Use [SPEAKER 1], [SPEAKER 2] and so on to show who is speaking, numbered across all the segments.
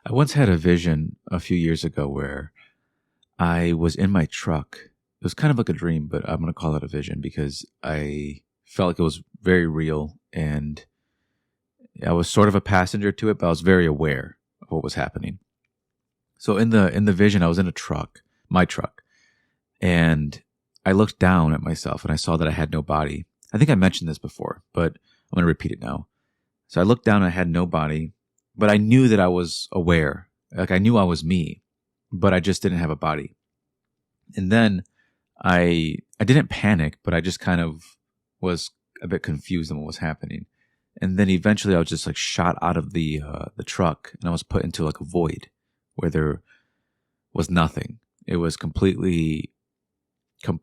[SPEAKER 1] I once had a vision a few years ago where I was in my truck. It was kind of like a dream, but I'm going to call it a vision because I felt like it was very real and I was sort of a passenger to it, but I was very aware of what was happening. So in the vision, I was in a truck, my truck, and I looked down at myself and I saw that I had no body. I think I mentioned this before, but I'm going to repeat it now. So I looked down and I had no body, but I knew that I was aware. Like I knew I was me, but I just didn't have a body. And then I didn't panic, but I just kind of was a bit confused on what was happening. And then eventually I was just like shot out of the truck and I was put into like a void where there was nothing. It was completely, yeah,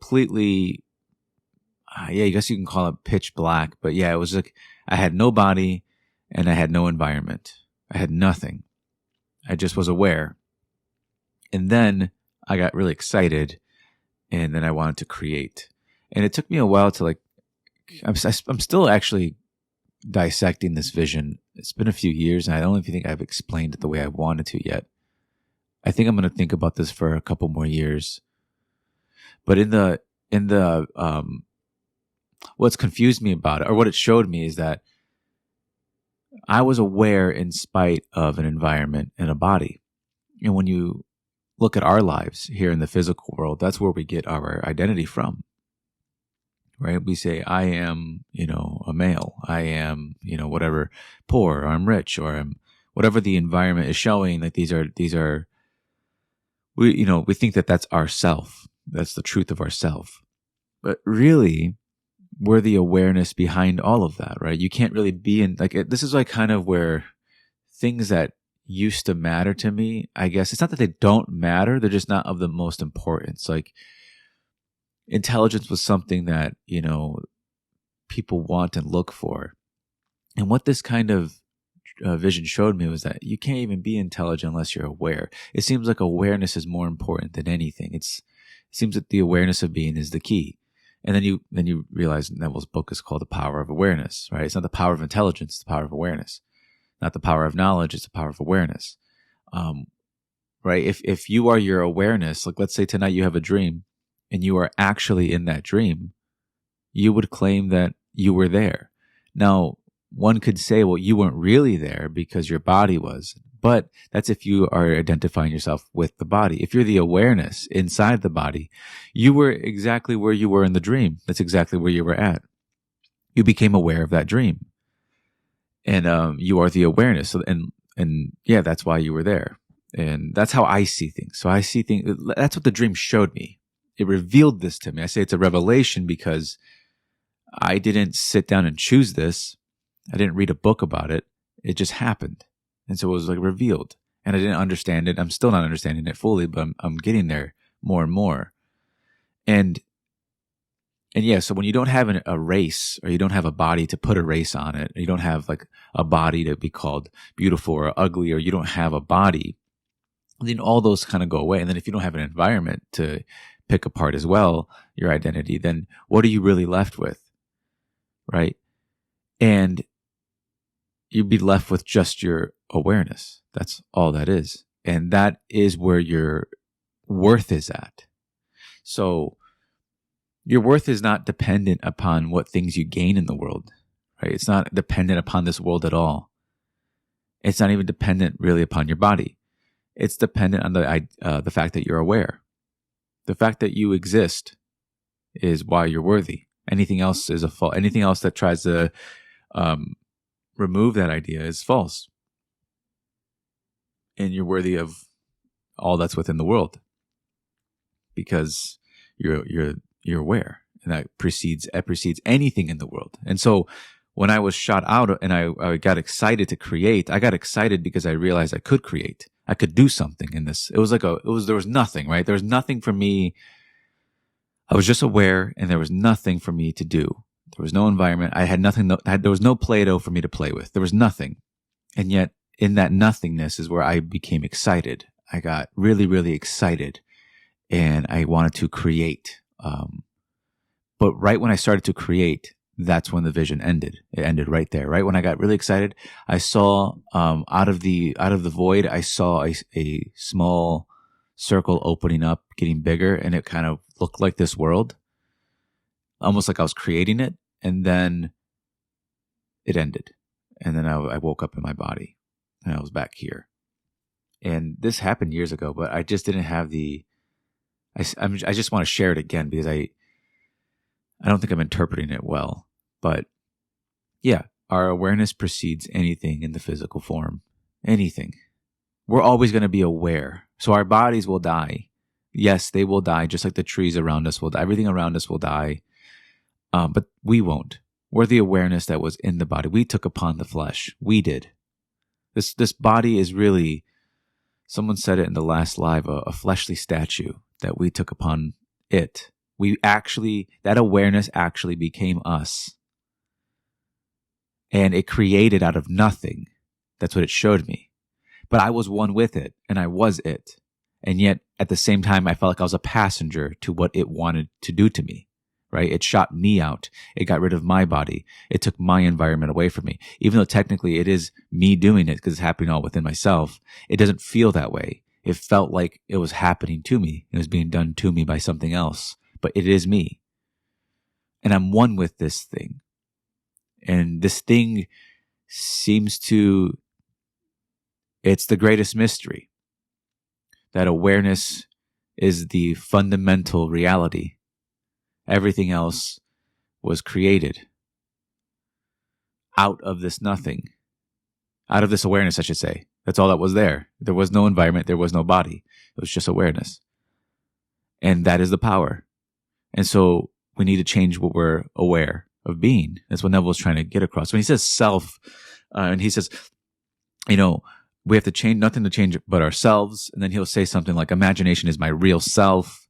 [SPEAKER 1] I guess you can call it pitch black, but yeah, it was like I had no body and I had no environment. I had nothing. I just was aware. And then I got really excited and then I wanted to create. And it took me a while to like, I'm still actually dissecting this vision. It's been a few years and I don't even think I've explained it the way I wanted to yet. I think I'm going to think about this for a couple more years. But what's confused me about it, or what it showed me, is that I was aware in spite of an environment and a body. And when you look at our lives here in the physical world, that's where we get our identity from, right? We say, I am, a male. I am, whatever, poor, or I'm rich, or I'm whatever the environment is showing. Like these are, we think that that's ourself. That's the truth of ourself. But really, we're the awareness behind all of that, right? You can't really be in, this is like kind of where things that used to matter to me, I guess, it's not that they don't matter, they're just not of the most importance. Like intelligence was something that, people want and look for. And what this kind of vision showed me was that you can't even be intelligent unless you're aware. It seems like awareness is more important than anything. It seems that the awareness of being is the key. And then you realize Neville's book is called The Power of Awareness, right? It's not the power of intelligence, it's the power of awareness. Not the power of knowledge, it's the power of awareness. Right? If you are your awareness, like let's say tonight you have a dream and you are actually in that dream, you would claim that you were there. Now, one could say, well, you weren't really there because your body was, but that's if you are identifying yourself with the body. If you're the awareness inside the body, you were exactly where you were in the dream. That's exactly where you were at. You became aware of that dream. And you are the awareness. So, and yeah, that's why you were there. And that's how I see things. So I see things, that's what the dream showed me. It revealed this to me. I say it's a revelation because I didn't sit down and choose this. I didn't read a book about it. It just happened. And so it was like revealed. And I didn't understand it. I'm still not understanding it fully, but I'm getting there more and more. And yeah, so when you don't have a race, or you don't have a body to put a race on it, or you don't have like a body to be called beautiful or ugly, or you don't have a body, then all those kind of go away. And then if you don't have an environment to pick apart as well, your identity, then what are you really left with? Right? And you'd be left with just your awareness. That's all that is. And that is where your worth is at. So your worth is not dependent upon what things you gain in the world, right? It's not dependent upon this world at all. It's not even dependent really upon your body. It's dependent on the fact that you're aware. The fact that you exist is why you're worthy. Anything else is a false. Anything else that tries to remove that idea is false. And you're worthy of all that's within the world because you're aware, and that precedes anything in the world. And so when I was shot out and I got excited to create, I got excited because I realized I could create. I could do something in this. There was nothing, right? There was nothing for me. I was just aware and there was nothing for me to do. There was no environment. I had nothing. There was no Play-Doh for me to play with. There was nothing. And yet in that nothingness is where I became excited. I got really, really excited and I wanted to create. But right when I started to create, that's when the vision ended. It ended right there. Right when I got really excited, I saw out of the void, I saw a small circle opening up, getting bigger, and it kind of looked like this world, almost like I was creating it. And then it ended, and then I woke up in my body, and I was back here. And this happened years ago, but I just didn't have the. I just want to share it again because I don't think I'm interpreting it well. But yeah, our awareness precedes anything in the physical form. Anything. We're always going to be aware. So our bodies will die. Yes, they will die, just like the trees around us will die. Everything around us will die. But we won't. We're the awareness that was in the body. We took upon the flesh. We did. This body is really, someone said it in the last live, a fleshly statue that we took upon it. That awareness actually became us. And it created out of nothing. That's what it showed me. But I was one with it, and I was it. And yet, at the same time, I felt like I was a passenger to what it wanted to do to me, right? It shot me out. It got rid of my body. It took my environment away from me. Even though technically it is me doing it because it's happening all within myself, it doesn't feel that way. It felt like it was happening to me. It was being done to me by something else. But it is me. And I'm one with this thing. And this thing seems to, it's the greatest mystery. That awareness is the fundamental reality. Everything else was created out of this nothing. Out of this awareness, I should say. That's all that was there. There was no environment. There was no body. It was just awareness. And that is the power. And so we need to change what we're aware of being. That's what Neville's trying to get across. When he says self, and he says, we have to change, nothing to change but ourselves. And then he'll say something like, imagination is my real self.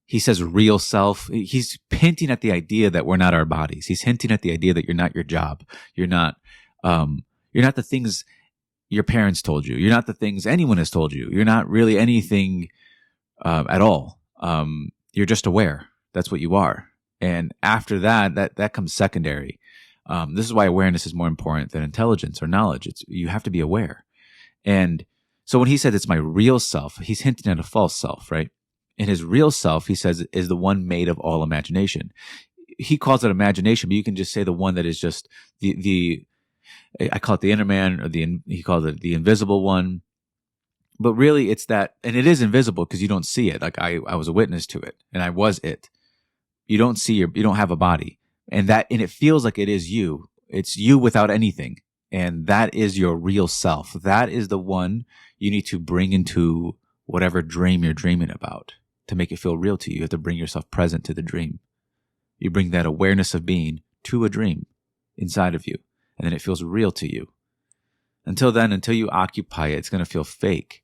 [SPEAKER 1] He says real self. He's hinting at the idea that we're not our bodies. He's hinting at the idea that you're not your job. You're not the things your parents told you. You're not the things anyone has told you. You're not really anything at all. You're just aware. That's what you are. And after that comes secondary. This is why awareness is more important than intelligence or knowledge. You have to be aware. And so when he said it's my real self, he's hinting at a false self, right? And his real self, he says, is the one made of all imagination. He calls it imagination, but you can just say the one that is just I call it the inner man, or he calls it the invisible one. But really it's that, and it is invisible because you don't see it. Like I was a witness to it, and I was it. You don't have a body. And it feels like it is you. It's you without anything. And that is your real self. That is the one you need to bring into whatever dream you're dreaming about to make it feel real to you. You have to bring yourself present to the dream. You bring that awareness of being to a dream inside of you, and then it feels real to you. Until then, until you occupy it, it's going to feel fake.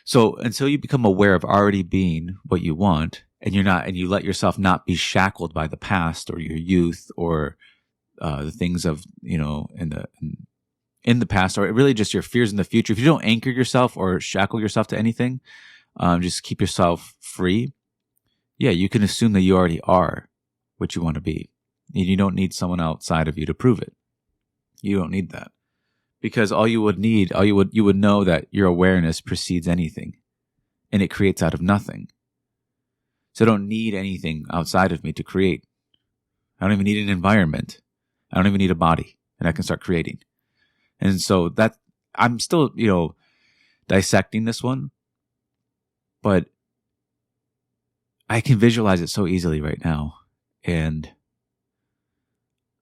[SPEAKER 1] So until you become aware of already being what you want, and you let yourself not be shackled by the past or your youth or the things of, in the past, or really just your fears in the future. If you don't anchor yourself or shackle yourself to anything, just keep yourself free. Yeah, you can assume that you already are what you want to be. And you don't need someone outside of you to prove it. You don't need that. Because you would know that your awareness precedes anything, and it creates out of nothing. So I don't need anything outside of me to create. I don't even need an environment. I don't even need a body, and I can start creating. And so that I'm still, dissecting this one, but I can visualize it so easily right now. And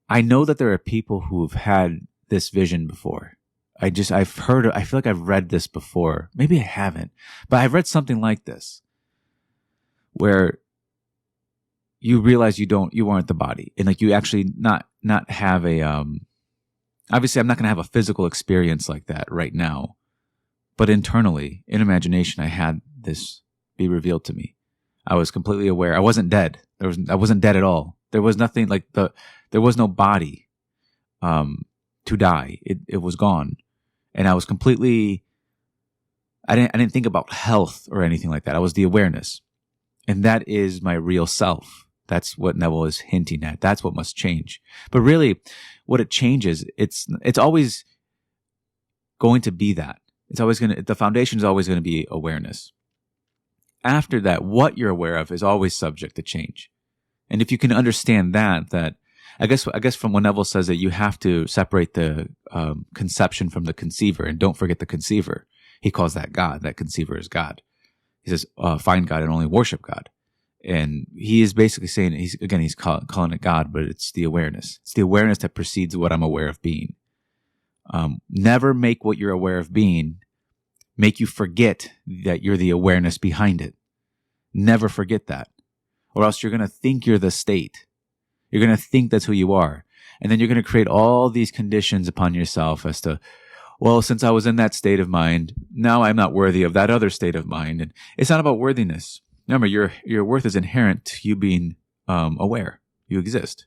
[SPEAKER 1] I know that there are people who've had this vision before. I feel like I've read this before. Maybe I haven't, but I've read something like this where you realize you aren't the body, and like you actually not have a, obviously I'm not going to have a physical experience like that right now, but internally in imagination, I had this be revealed to me. I was completely aware. I wasn't dead. I wasn't dead at all. There was nothing there was no body, to die. It was gone. And I was completely, I didn't think about health or anything like that. I was the awareness. And that is my real self. That's what Neville is hinting at. That's what must change. But really, what it changes, it's always going to be that. The foundation is always going to be awareness. After that, what you're aware of is always subject to change. And if you can understand that I guess from when Neville says that you have to separate the conception from the conceiver, and don't forget the conceiver. He calls that God. That conceiver is God. He says, find God and only worship God. And he is basically saying, he's calling it God, but it's the awareness. It's the awareness that precedes what I'm aware of being. Never make what you're aware of being make you forget that you're the awareness behind it. Never forget that. Or else you're going to think you're the state. You're going to think that's who you are. And then you're going to create all these conditions upon yourself as to, well, since I was in that state of mind, now I'm not worthy of that other state of mind. And it's not about worthiness. Remember, your worth is inherent to you being aware. You exist.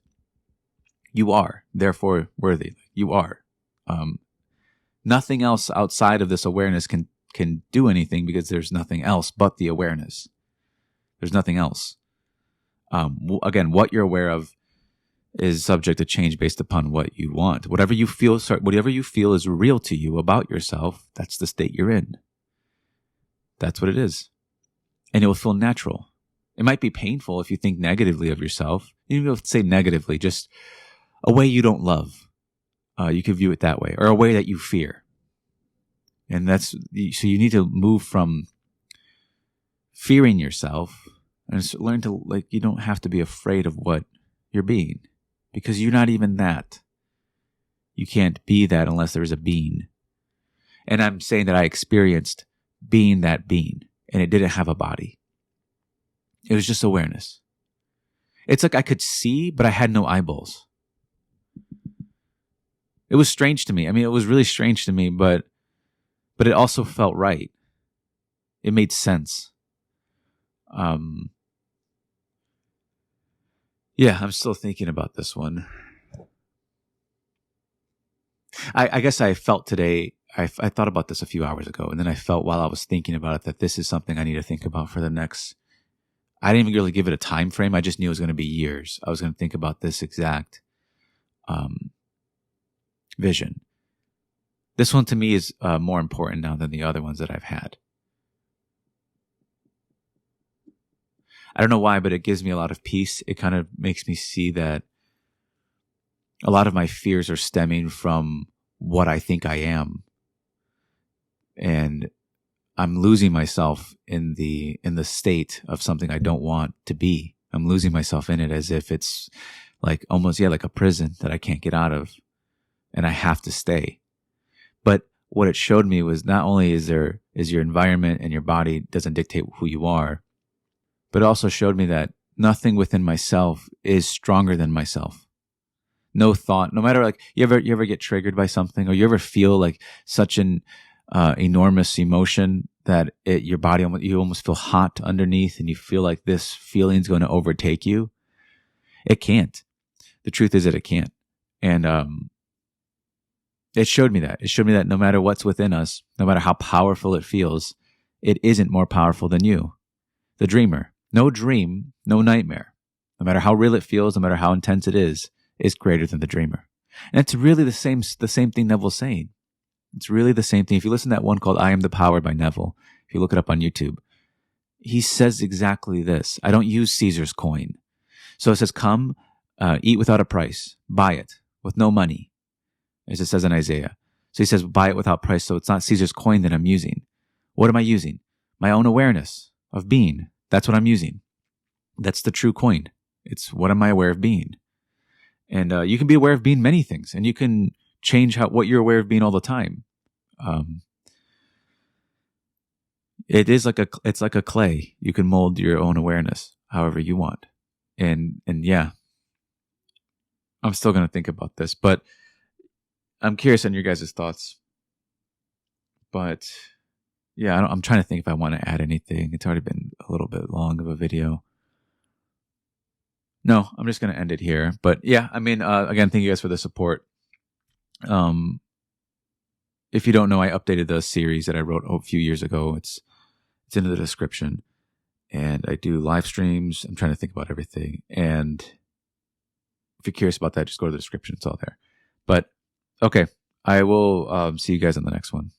[SPEAKER 1] You are, therefore, worthy. You are. Nothing else outside of this awareness can do anything, because there's nothing else but the awareness. There's nothing else. Again, what you're aware of is subject to change based upon what you want. Whatever you feel is real to you about yourself, that's the state you're in. That's what it is. And it will feel natural. It might be painful if you think negatively of yourself. You don't have to say negatively, just a way you don't love. You could view it that way, or a way that you fear. And so you need to move from fearing yourself and learn to, you don't have to be afraid of what you're being, because you're not even that. You can't be that unless there's a being. And I'm saying that I experienced being that being, and it didn't have a body. It was just awareness. It's like I could see, but I had no eyeballs. It was strange to me. I mean, it was really strange to me, but it also felt right. It made sense. Yeah, I'm still thinking about this one. I guess I felt today, I thought about this a few hours ago, and then I felt while I was thinking about it that this is something I need to think about for the next, I didn't even really give it a time frame. I just knew it was going to be years. I was going to think about this exact vision. This one to me is more important now than the other ones that I've had. I don't know why, but it gives me a lot of peace. It kind of makes me see that a lot of my fears are stemming from what I think I am. And I'm losing myself in the state of something I don't want to be. I'm losing myself in it as if it's like almost, like a prison that I can't get out of. And I have to stay. But what it showed me was not only is your environment and your body doesn't dictate who you are, but it also showed me that nothing within myself is stronger than myself. No thought, no matter you ever get triggered by something, or you ever feel like such an enormous emotion that your body, you almost feel hot underneath, and you feel like this feeling is going to overtake you. It can't. The truth is that it can't. And it showed me that. It showed me that no matter what's within us, no matter how powerful it feels, it isn't more powerful than you, the dreamer. No dream, no nightmare. No matter how real it feels, no matter how intense it is greater than the dreamer. And it's really the same thing Neville's saying. It's really the same thing. If you listen to that one called I Am the Power by Neville, if you look it up on YouTube, he says exactly this. I don't use Caesar's coin. So it says, come, eat without a price, buy it with no money, as it says in Isaiah. So he says, buy it without price. So it's not Caesar's coin that I'm using. What am I using? My own awareness of being. That's what I'm using. That's the true coin. It's what am I aware of being? And you can be aware of being many things, and you can change what you're aware of being all the time. It's like a clay. You can mold your own awareness however you want. And yeah, I'm still going to think about this, but I'm curious on your guys' thoughts. But yeah, I'm trying to think if I want to add anything. It's already been a little bit long of a video. No, I'm just going to end it here. But yeah, I mean, again, thank you guys for the support. If you don't know, I updated the series that I wrote a few years ago. It's in the description. and I do live streams. I'm trying to think about everything. And if you're curious about that, just go to the description. It's all there. But okay, I will see you guys on the next one.